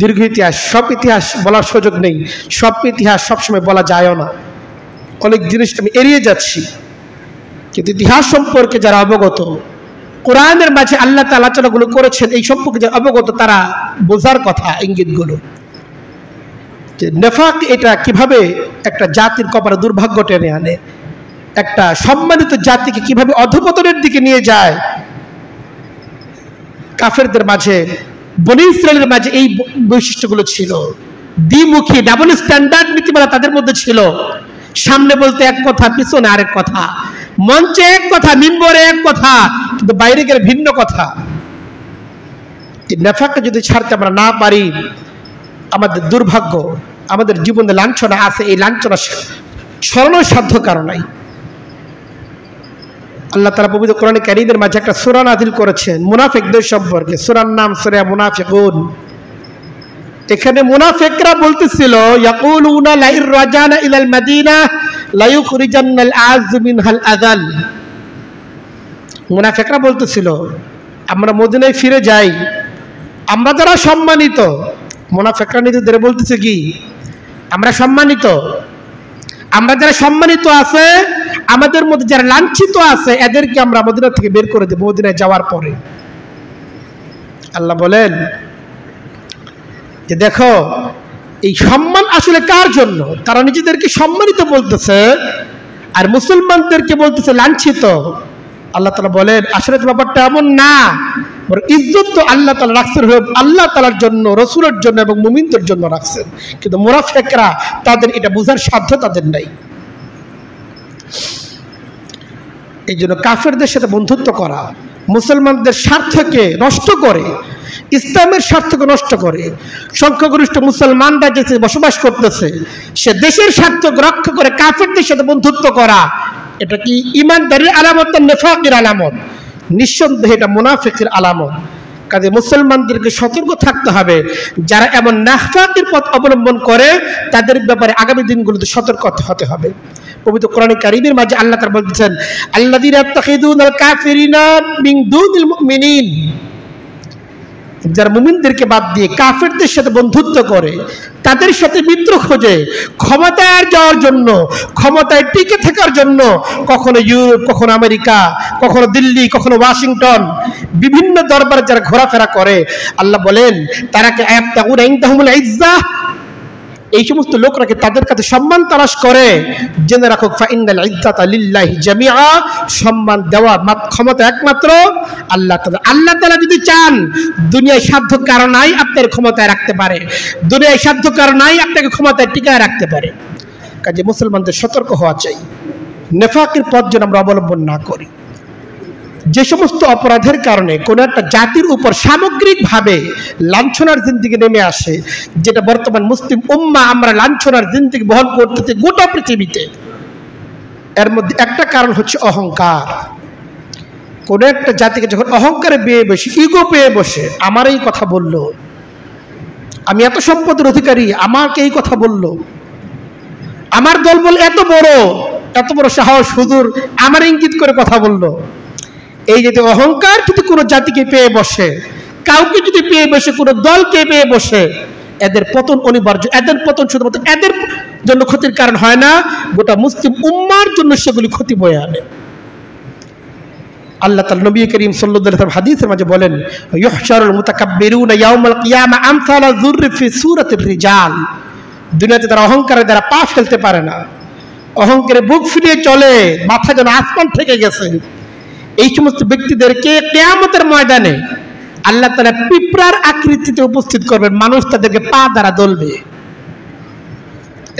দীর্ঘ ইতিহাস, সব ইতিহাস বলার সুযোগ নেই, সব ইতিহাস সবসময় বলা যায়ও না, অনেক জিনিস আমি এড়িয়ে যাচ্ছি। কিন্তু ইতিহাস সম্পর্কে যারা অবগত, কোরআনের মাঝে আল্লাহ তাআলা আলোচনাগুলো করেছেন, এই সম্পর্কে যারা অবগত, তারা বোঝার কথা ইঙ্গিতগুলো, যে নেফাক এটা কিভাবে একটা জাতির কপালে দুর্ভাগ্য টেনে আনে, একটা সম্মানিত জাতিকে কিভাবে অধঃপতনের দিকে নিয়ে যায়। কাফেরদের মাঝে, বনী ইসরায়েলের মাঝে এই বৈশিষ্ট্যগুলো ছিল। দ্বিমুখী, ডাবল স্ট্যান্ডার্ড নীতিমালা তাদের মধ্যে ছিল। সামনে বলতে এক কথা, পিছনে আরেক কথা, মঞ্চে এক কথা, মিম্বরে এক কথা, কিন্তু বাইরে গেলে ভিন্ন কথা। এই নেফাককে যদি ছাড়তে আমরা না পারি, আমাদের দুর্ভাগ্য, আমাদের জীবনে লাঞ্ছনা আছে, এই লাঞ্ছনা সরানোর সাধ্য কারণ নাই। আল্লাহ তাআলা পবিত্র কোরআনে কারীমের মাঝে একটা সূরা নাযিল করেছেন মুনাফিকদের সম্পর্কে, সূরার নাম সূরা মুনাফিকুন। এখানে মুনাফিকরা বলতেছিল, ইয়াকুলুনা লা ইর রাজানা ইলাল মাদিনা লা ইউখরিজান্নাল আযু মিনহাল আযাল। মুনাফিকরা বলতেছিল, আমরা মদিনায় ফিরে যাই, আমরা যারা সম্মানিত, মুনাফিকরা নিজেদের বলতেছে কি, আমরা সম্মানিত, আমরা যারা সম্মানিত আছে, আমাদের মধ্যে যারা লাঞ্ছিত আছে, এদেরকে আমরা মদিনা থেকে বের করে দেব মদিনায় যাওয়ার পরে। আল্লাহ বলেন যে দেখো, এই সম্মান আসলে কার জন্য? তারা নিজেদেরকে সম্মানিত বলতেছে, আর মুসলমানদেরকে বলতেছে লাঞ্ছিত। আল্লাহ তাআলা বলেন আসলে ব্যাপারটা এমন না, ইজ্জত তো আল্লাহ তাআলা রাখছেন আল্লাহ তাআলার জন্য, রসুলের জন্য এবং মুমিনদের জন্য রাখছেন, কিন্তু মুনাফিকরা তাদের এটা বোঝার সাধ্য তাদের নাই। এই জন্য কাফেরদের সাথে বন্ধুত্ব করা মুসলমানদের স্বার্থকে নষ্ট করে, ইসলামের স্বার্থকে নষ্ট করে। সংখ্যাগরিষ্ঠ মুসলমানরা যে বসবাস করতেছে, সে দেশের স্বার্থকে রক্ষা করে কাফেরদের সাথে বন্ধুত্ব করা, এটা কি ঈমানদারের আলামত না নেফাকের আলামত? নিঃসন্দেহে এটা মুনাফিকের আলামত। কাজে মুসলমানদেরকে সতর্ক থাকতে হবে, যারা এমন নেফাকের পথ অবলম্বন করে তাদের ব্যাপারে আগামী দিনগুলোতে সতর্ক হতে হবে। পবিত্র কোরআনে কারীমের মাঝে আল্লাহ তাআলা বলতেছেন, আল্লাযীনা ইয়াত্তাখিযুনাল কাফিরিনা মিন দুনিল মুমিনিন, যারা মুমিনদেরকে বাদ দিয়ে কাফেরদের সাথে বন্ধুত্ব করে, তাদের সাথে মিত্র খোঁজে, ক্ষমতায় যাওয়ার জন্য, ক্ষমতায় টিকে থাকার জন্য, কখনো ইউরোপ, কখনো আমেরিকা, কখনো দিল্লি, কখনো ওয়াশিংটন, বিভিন্ন দরবারে যারা ঘোরাফেরা করে, আল্লাহ বলেন তারা কি আয়াবতাগুনা ইনদাহুমুল ইজ্জাহ, এই সমস্ত লোকরা তাদের কাছে সম্মান তালাশ করে, জেনে রাখো ফাইনাল ইজ্জাতা লিল্লাহি জামিআ, সম্মান দেওয়ার ক্ষমতা একমাত্র আল্লাহ তাআলা। আল্লাহ তাআলা যদি চান দুনিয়ায় সাধ্য কারো নাই আপনার ক্ষমতায় রাখতে পারে, দুনিয়ায় সাধ্য কারো নাই আপনাকে ক্ষমতায় টিকায় রাখতে পারে। কাজে মুসলমানদের সতর্ক হওয়া চাই, নেফাকের পথ যেন আমরা অবলম্বন না করি। যে সমস্ত অপরাধের কারণে কোনো একটা জাতির উপর সামগ্রিকভাবে লাঞ্ছনার জিন্দেগি নেমে আসে, যেটা বর্তমান মুসলিম উম্মাহ আমরা লাঞ্ছনার জিন্দেগি বহন করতেছি গোটা পৃথিবীতে, এর মধ্যে একটা কারণ হচ্ছে অহংকার। কোনো একটা জাতিকে যখন অহংকারে পেয়ে বসে, ইগো পেয়ে বসে, আমার এই কথা বলল, আমি এত সম্পদের অধিকারী, আমাকে এই কথা বলল, আমার দলবল এত বড় সাহস, হুজুর আমার ইঙ্গিত করে কথা বলল। এই যে অহংকার যদি কোনো জাতিকে পেয়ে বসে, কাউকে যদি পেয়ে বসে, কোনো দলকে পেয়ে বসে, এদের পতন অনিবার্য। এদের পতন শুধুমাত্র এদের জন্য ক্ষতির কারণ হয় না, গোটা মুসলিম উম্মার জন্য সেগুলি ক্ষতি বয়ে আনে। আল্লাহ তাআলা নবী করিম সাল্লাল্লাহু আলাইহি ওয়াসাল্লাম হাদিসের মাঝে বলেন, ইউহশারুল মুতাকাব্বিরুনা ইয়াউমাল কিয়ামা আমসালা যুররি ফি সূরাতির রিজাল। দুনিয়াতে তারা অহংকারের দ্বারা পা ফেলতে পারে না, অহংকারে বুক ফুলিয়ে চলে, মাথা যেন আসমান থেকে গেছে। এই সমস্ত ব্যক্তিদেরকে কিয়ামতের ময়দানে আল্লাহ তাআলা পিঁপড়ার আকৃতিতে উপস্থিত করবেন, মানুষ তাদেরকে পা দ্বারা দলবে।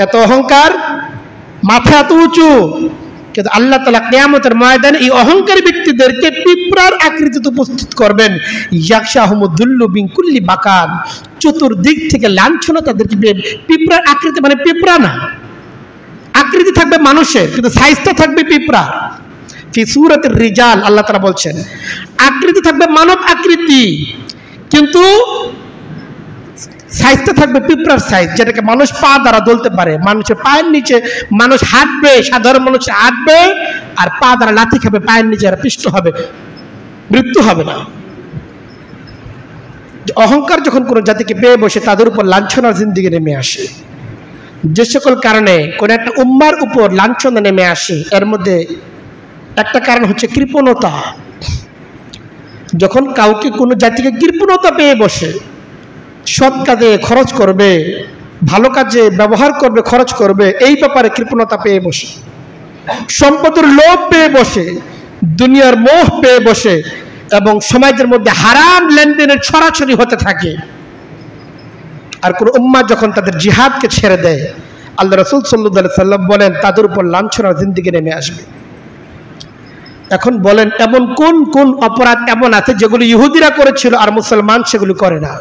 এত অহংকার, মাথা এত উঁচু, কিন্তু আল্লাহ তাআলা কিয়ামতের ময়দানে এই অহংকারী ব্যক্তিদেরকে পিঁপড়ার আকৃতিতে উপস্থিত করবেন। ইয়াকশাহুমুদ্দুল্লু মিন কুল্লি বাকান, চতুর্দিক থেকে লাঞ্ছনা তাদেরকে। পিঁপড়ার আকৃতি মানে পিঁপড়া না, আকৃতি থাকবে মানুষের, কিন্তু সাইজটা থাকবে পিঁপড়া। ফি সূরাতির রিজাল, আল্লাহ তাআলা বলছেন আকৃতি থাকবে মানব আকৃতি, কিন্তু সাইজটা থাকবে পিঁপড়ার সাইজ, যেটাকে মানুষ পা দ্বারা দলতে পারে। মানুষের পায়ের নিচে মানুষ হাঁটবে, সাধারণ মানুষ হাঁটবে আর পা দ্বারা লাথি খাবে, পায়ের নিচে আর পিষ্ট হবে, মৃত্যু হবে না। অহংকার যখন কোনো জাতিকে পেয়ে বসে, তাদের উপর লাঞ্ছনার জিন্দেগি নেমে আসে। যে সকল কারণে কোন একটা উম্মার উপর লাঞ্ছনা নেমে আসে, এর মধ্যে একটা কারণ হচ্ছে কৃপণতা। যখন কাউকে কোনো জাতিকে কৃপণতা পেয়ে বসে, সৎ কাজে খরচ করবে, ভালো কাজে ব্যবহার করবে, খরচ করবে, এই ব্যাপারে কৃপণতা পেয়ে বসে, সম্পদের লোভ পেয়ে বসে, দুনিয়ার মোহ পেয়ে বসে, এবং সমাজের মধ্যে হারাম লেনদেনের ছড়াছড়ি হতে থাকে। আর কোন উম্মাহ যখন তাদের জিহাদকে ছেড়ে দেয়, আল্লাহ রাসূল সাল্লাল্লাহু আলাইহি সাল্লাম বলেন তাদের উপর লাঞ্ছনার জিন্দেগি নেমে আসবে। এখন বলেন, এমন কোন কোন অপরাধ এমন আছে যেগুলো ইহুদিরা করেছিল আর মুসলমান সেগুলো করে না?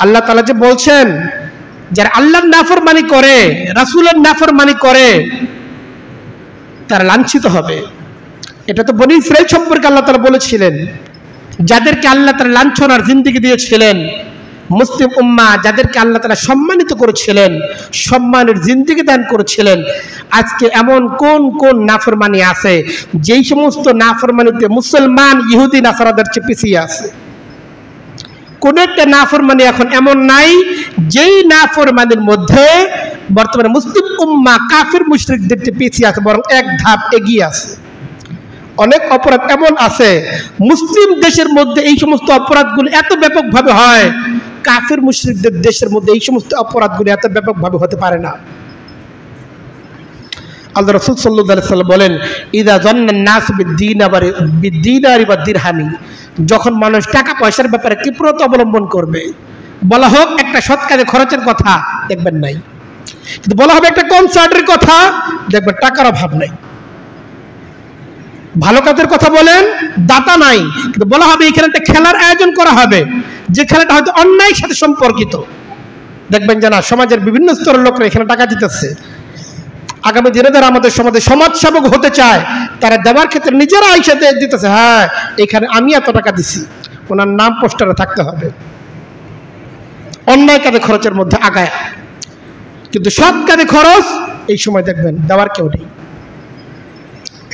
আল্লাহ তাআলা যে বলছেন, যারা আল্লাহর নাফরমানি করে, রাসূলের নাফরমানি করে, তারা লাঞ্ছিত হবে। এটা তো বনী ইসরাইল সম্পর্কে আল্লাহ তাআলা বলেছিলেন, যাদেরকে আল্লাহ তাআলা লাঞ্ছনার জিন্দেগি দিয়েছিলেন। মুসলিম উম্মাহ যাদেরকে আল্লাহ তাআলা সম্মানিত করেছিলেন, সম্মানের জিন্দেগি দান করেছিলেন, আজকে এমন কোন কোন নাফরমানি আছে যেই সমস্ত নাফরমানিতে মুসলমান ইহুদি নাসারাদের চেয়ে পিছিয়ে আছে? কোন একটা নাফরমানি এখন এমন নাই যেই নাফরমানির মধ্যে বর্তমানে মুসলিম উম্মাহ কাফির মুশরিকদের চেয়ে পিছিয়ে আছে, বরং এক ধাপ এগিয়ে আছে। অনেক অপরাধ এমন আছে মুসলিম দেশের মধ্যে এই সমস্ত অপরাধগুলো এত ব্যাপকভাবে হয়, কাফির মুশরিকদের দেশের মধ্যে এই সমস্ত অপরাধগুলো এত ব্যাপকভাবে হতে পারে না। আল্লাহ রাসূল সাল্লাল্লাহু আলাইহি সাল্লাম বলেন, ইযা যান্নান নাস বিদ্দিনারি ওয়া দিরহামি, যখন মানুষ টাকা পয়সার ব্যাপারে কৃপণতা অবলম্বন করবে, বলা হোক একটা সৎ কাজে খরচের কথা, দেখবেন নাই, কিন্তু বলা হবে একটা কনসার্টের কথা, দেখবেন টাকার অভাব নাই। ভালো কাজের কথা বলেন, দাতা নাই, কিন্তু বলা হবে এখানে একটা খেলার আয়োজন করা হবে, যে খেলাটা হয়তো অন্যায়ের সাথে সম্পর্কিত, দেখবেন যে না সমাজের বিভিন্ন স্তরের লোকরা এখানে টাকা দিতেছে। আগামী দিনে যারা আমাদের সমাজে সমাজসেবক হতে চায়, তারা দেওয়ার ক্ষেত্রে নিজেরা আইসাতে দিতেছে, হ্যাঁ এখানে আমি এত টাকা দিছি, ওনার নাম পোস্টারে থাকতে হবে। অন্যায় কাজে খরচের মধ্যে আগায়, কিন্তু সৎ কাজে খরচ এই সময় দেখবেন দেওয়ার কেউ নেই।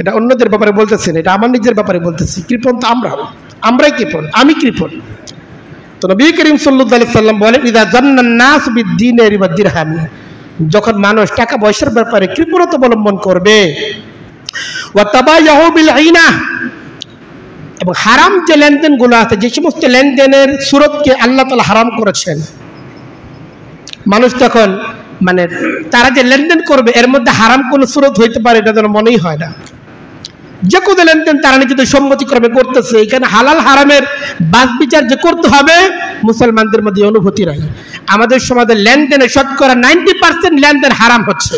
এটা অন্যদের ব্যাপারে বলতেছি না, এটা আমার নিজের ব্যাপারে বলতেছি। কৃপণ তো আমরাই কৃপণ, আমি কৃপণ। তো নবী করিম সাল্লাল্লাহু আলাইহি সাল্লাম বলেন, ইযা যান্নান নাস বিদ্দিনারি ওয়া দিরহামি, যখন মানুষ টাকা পয়সার ব্যাপারে কৃপণতা অবলম্বন করবে, ওয়া তাবায়াহু বিল আইনা, এবং হারাম যে লেনদেনগুলো আছে, যে সমস্ত লেনদেনের সুরতকে আল্লাহ তাআলা হারাম করেছেন, মানুষ তখন মানে তারা যে লেনদেন করবে এর মধ্যে হারাম কোনো স্রোত হইতে পারে এটা যেন মনেই হয় না। যে কোনো লেনদেন তারা নিজেদের সম্মতিক্রমে করতেছে, এখানে হালাল হারামের বাদ বিচার যে করতে হবে মুসলমানদের মধ্যে অনুভূতি নাই। আমাদের সমাজের লেনদেনে শতকরা 90% লেনদেন হারাম হচ্ছে।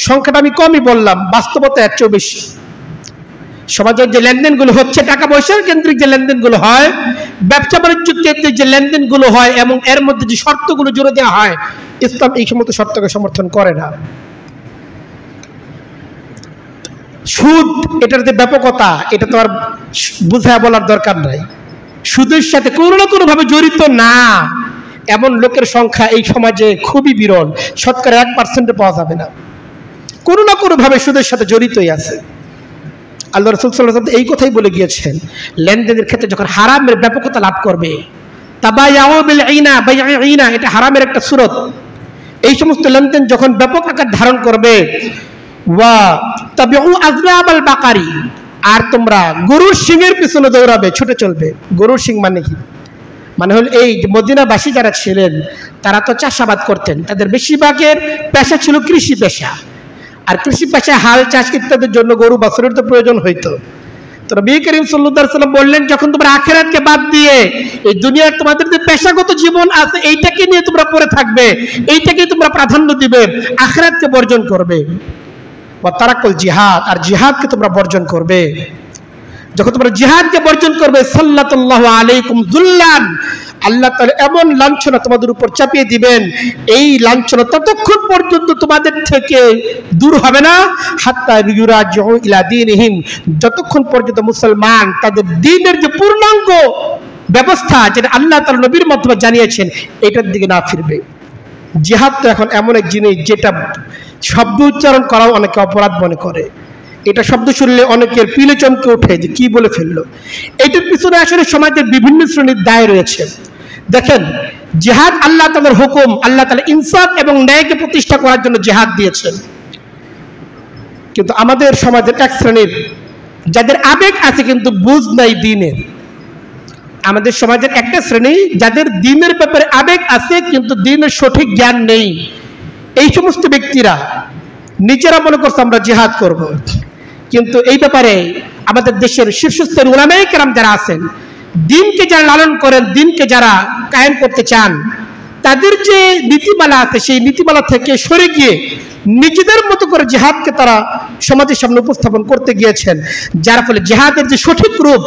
সংখ্যাটা আমি কমই বললাম, বাস্তবতা এর চেয়েও বেশি। সমাজের যে লেনদেনগুলো হচ্ছে, টাকা পয়সার কেন্দ্রিক যে লেনদেনগুলো হয়, ব্যবসা বাণিজ্য কেন্দ্রিক যে লেনদেনগুলো হয় এবং এর মধ্যে যে শর্তগুলো জুড়ে দেওয়া হয়, ইসলাম এই সমস্ত শর্তকে সমর্থন করে না। সুদ, এটার যে ব্যাপকতা এটা তো আর বুঝায় বলার দরকার নাই। সুদের সাথে কোনো না কোনোভাবে জড়িত না এমন লোকের সংখ্যা এই সমাজে খুবই বিরল, শতকরা 1% পাওয়া যাবে না। কোনো না কোনোভাবে সুদের সাথে জড়িতই আছে। আল্লাহ রাসূল সাল্লাল্লাহু আলাইহি ওয়াসাল্লাম এই কথাই বলে গিয়েছেন, লেনদেনের ক্ষেত্রে যখন হারামের ব্যাপকতা লাভ করবে, তাবায়াউ বিল আইনা বাই'আ আইনা, এটা হারামের একটা সূরত। এই সমস্ত লেনদেন যখন ব্যাপক আকার ধারণ করবে, ওয়া তাবিউ আযরাবাল বাকারি, আর তোমরা গরুর শিংয়ের পিছনে দৌড়াবে, ছুটে চলবে। গরুর শিং মানে কি? মানে হল এই মদিনাবাসী যারা ছিলেন তারা তো চাষাবাদ করতেন, তাদের বেশিরভাগের পেশা ছিল কৃষি পেশা। আর কৃষি পেশায় হাল চাষ ইত্যাদির জন্য গরু বাছুরের তো প্রয়োজন হইতো। তো নবী করিম সাল্লাল্লাহু আলাইহি ওয়াসাল্লাম বললেন, যখন তোমরা আখিরাতকে বাদ দিয়ে এই দুনিয়ার তোমাদের যে পেশাগত জীবন আছে এইটাকে নিয়ে তোমরা পড়ে থাকবে, এইটাকে তোমরা প্রাধান্য দিবে, আখিরাতকে বর্জন করবে। ওয়া তারাকুল জিহাদ, আর জিহাদকে তোমরা বর্জন করবে। যখন তোমরা জিহাদকে বর্জন করবে, সাল্লাল্লাহু আলাইকুম যুল্লান, আল্লাহ তাআলা এমন লাঞ্ছনা তোমাদের উপর চাপিয়ে দিবেন, এই লাঞ্ছনা ততক্ষণ পর্যন্ত তোমাদের থেকে দূর হবে না, হাত্তা ইউরাজিউ ইলা দীনিহিম, যতক্ষণ পর্যন্ত মুসলমান তাদের দ্বীনের যে পূর্ণাঙ্গ ব্যবস্থা যেটা আল্লাহ তাআলা নবীর মাধ্যমে জানিয়েছেন এটার দিকে না ফিরবে। জিহাদ তো এখন এমন এক জিনিস যেটা শব্দ উচ্চারণ করাও অনেকে অপরাধ মনে করে। এটা শব্দ শুনলে অনেকের পিলে চমকে ওঠে যে কি বলে ফেললো। এটার পিছনে আসলে সমাজের বিভিন্ন শ্রেণীর দায় রয়েছে। দেখেন, জিহাদ আল্লাহ তাআলার হুকুম, আল্লাহ তাআলা ইনসাফ এবং ন্যায়কে প্রতিষ্ঠা করার জন্য জিহাদ দিয়েছেন। কিন্তু আমাদের সমাজের এক শ্রেণীর যাদের আবেগ আছে কিন্তু বুঝ নাই দ্বীনের, আমাদের সমাজের একটা শ্রেণী যাদের দ্বীনের ব্যাপারে আবেগ আছে কিন্তু দ্বীনের সঠিক জ্ঞান নেই, এই সমস্ত ব্যক্তিরা নিজেরা মনে করছে আমরা জিহাদ করব। কিন্তু এই ব্যাপারে আমাদের দেশের শীর্ষস্তরের উলামায়ে কেরাম যারা আছেন, দ্বীনকে যারা লালন করেন, দ্বীনকে যারা কায়েম করতে চান, তাদের যে নীতিমালা আছে সেই নীতিমালা থেকে সরে গিয়ে নিজেদের মতো করে জিহাদকে তারা সমাজের সামনে উপস্থাপন করতে গিয়েছেন, যার ফলে জিহাদের যে সঠিক রূপ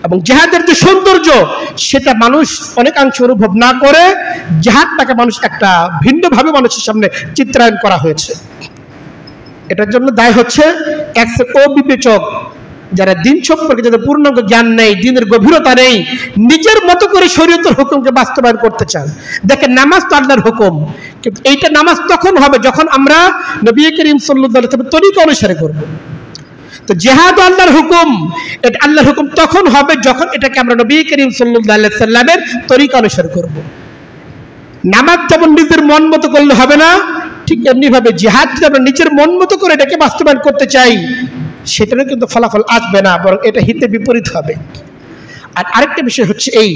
এবং জিহাদের যে সৌন্দর্য সেটা মানুষ অনেকাংশ অনুভব না করে জিহাদটাকে মানুষ একটা ভিন্নভাবে মানুষের সামনে চিত্রায়ন করা হয়েছে। এটার জন্য দায় হচ্ছে এক অবিবেচক যারা দ্বীন সম্পর্কে যাদের পূর্ণাঙ্গ জ্ঞান নেই, দ্বীনের গভীরতা নেই, নিজের মতো করে শরীয়তের হুকুমকে বাস্তবায়ন করতে চান। দেখেন, নামাজ তো আল্লাহর হুকুম, কিন্তু এইটা নামাজ তখন হবে যখন আমরা নবী করিম সাল্লাল্লাহু আলাইহি ওয়াসাল্লামের তরিকা অনুসারে করব। তো জিহাদ আল্লাহর হুকুম, এটা আল্লাহর হুকুম তখন হবে যখন এটাকে আমরা নবী করিম সাল্লাল্লাহু আলাইহি ওয়াসাল্লামের তরিকা অনুসারে করব। নামাজ যেমন নিজের মন মতো করলে হবে না, ঠিক এমনি ভাবে জিহাদ যদি আমরা নিজের মন মতো করে এটাকে বাস্তবায়ন করতে চাই সেটারও কিন্তু ফলাফল আসবে না, বরং এটা হিতে বিপরীত হবে। আর আরেকটা বিষয় হচ্ছে এই,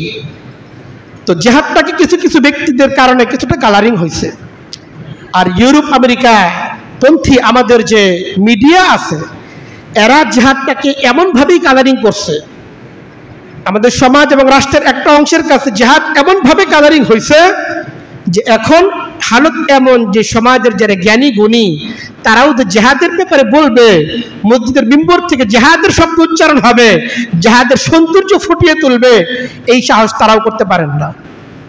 তো জিহাদটাকে কিছু কিছু ব্যক্তিদের কারণে কিছুটা কালারিং হয়েছে। আর ইউরোপ আমেরিকা পন্থী আমাদের যে মিডিয়া আছে এরা জিহাদটাকে এমনভাবেই কালারিং করছে, আমাদের সমাজ এবং রাষ্ট্রের একটা অংশের কাছে জিহাদ এমনভাবে কালারিং হয়েছে যে এখন হালত এমন যে সমাজের যারা জ্ঞানী গুণী তারাও তো জিহাদের ব্যাপারে বলবে, মসজিদের মিম্বর থেকে জিহাদের শব্দ উচ্চারণ হবে, জিহাদের সৌন্দর্য ফুটিয়ে তুলবে, এই সাহস তারাও করতে পারেন না।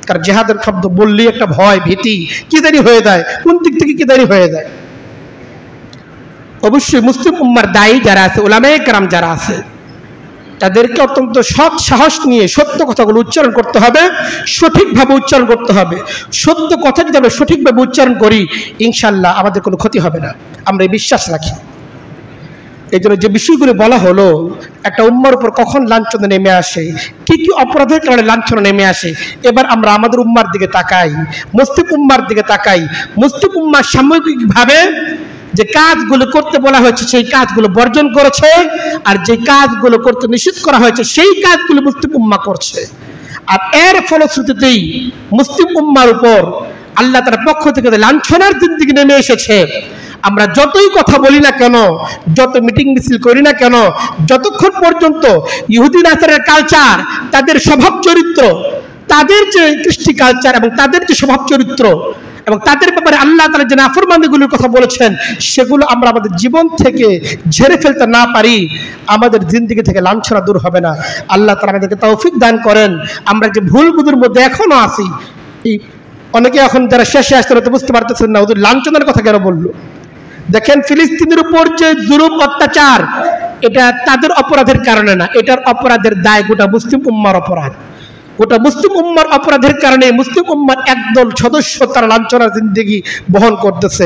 কারণ জিহাদের শব্দ বললেই একটা ভয় ভীতি কিদারি হয়ে যায়, কোন দিক থেকে কিদারি হয়ে যায়। অবশ্যই মুসলিম উম্মার দায়ী যারা আছে, উলামায়ে কেরাম যারা আছে, তাদেরকে অত্যন্ত সৎ সাহস নিয়ে সত্য কথাগুলো উচ্চারণ করতে হবে, সঠিকভাবে উচ্চারণ করতে হবে। সত্য কথা যদি আমরা সঠিকভাবে উচ্চারণ করি ইনশাল্লাহ আমাদের কোনো ক্ষতি হবে না, আমরা এই বিশ্বাস রাখি। এই জন্য যে বিষয়গুলো বলা হলো, একটা উম্মার উপর কখন লাঞ্ছনা নেমে আসে, কি কি অপরাধের কারণে লাঞ্ছনা নেমে আসে, এবার আমরা আমাদের উম্মার দিকে তাকাই, মুসলিম উম্মার দিকে তাকাই। মুসলিম উম্মা সামগ্রিকভাবে যে কাজগুলো করতে বলা হয়েছে সেই কাজগুলো বর্জন করেছে, আর যে কাজগুলো করতে নিষেধ করা হয়েছে সেই কাজগুলো মুসলিম উম্মাহ করছে। আর এর ফলশ্রুতিতেই মুসলিম উম্মার উপর আল্লাহ তাআলার পক্ষ থেকে লাঞ্ছনার জিন্দেগি নেমে এসেছে। আমরা যতই কথা বলি না কেন, যত মিটিং মিছিল করি না কেন, যতক্ষণ পর্যন্ত ইহুদি নাসারার কালচার, তাদের স্বভাব চরিত্র, তাদের যে কৃষ্টি কালচার এবং তাদের যে স্বভাব চরিত্র এবং তাদের ব্যাপারে আল্লাহ তাআলা যে নাফরমানিগুলোর কথা বলেছেন সেগুলো আমরা আমাদের জীবন থেকে ঝেড়ে ফেলতে না পারি, আমাদের জিন্দেগি থেকে লাঞ্ছনা দূর হবে না। আল্লাহ তাআলা আমাদেরকে তৌফিক দান করেন। আমরা যে ভুল বুঝুর মধ্যে এখনো আছি, এই অনেকে এখন যারা শেষে আসতে বুঝতে পারতেছেন না ওদের লাঞ্ছনার কথা কেন বললো। দেখেন, ফিলিস্তিনের উপর যে জুলুম অত্যাচার, এটা তাদের অপরাধের কারণে না, এটার অপরাধের দায় গোটা মুসলিম উম্মার অপরাধ। গোটা মুসলিম উম্মার অপরাধের কারণে মুসলিম উম্মার একদল সদস্য তারা লাঞ্ছনার জিন্দেগি বহন করতেছে।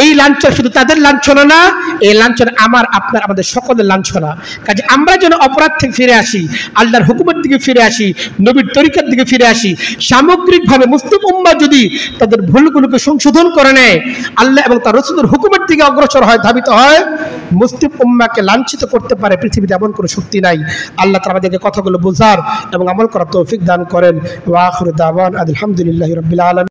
এই লাঞ্ছনা শুধু তাদের লাঞ্ছনা না, এই লাঞ্ছনা আমার আপনার আমাদের সকলের লাঞ্ছনা। কাজে আমরা যেন অপরাধ থেকে ফিরে আসি, আল্লাহর হুকুমের দিকে ফিরে আসি, নবীর তরিকার দিকে ফিরে আসি। সামগ্রিকভাবে মুসলিম উম্মা যদি তাদের ভুলগুলোকে সংশোধন করে নেয়, আল্লাহ এবং তার রাসূলের হুকুমের দিকে অগ্রসর হয়, ধাবিত হয়, মুসলিম উম্মাকে লাঞ্ছিত করতে পারে পৃথিবীতে এমন কোনো শক্তি নাই। আল্লাহ তাআলা আমাদেরকে কথাগুলো বোঝার এবং আমল করার তৌফিক দান করেন। ওয়া আখিরু দাওয়ানা আলহামদুলিল্লাহি রাব্বিল আলামিন।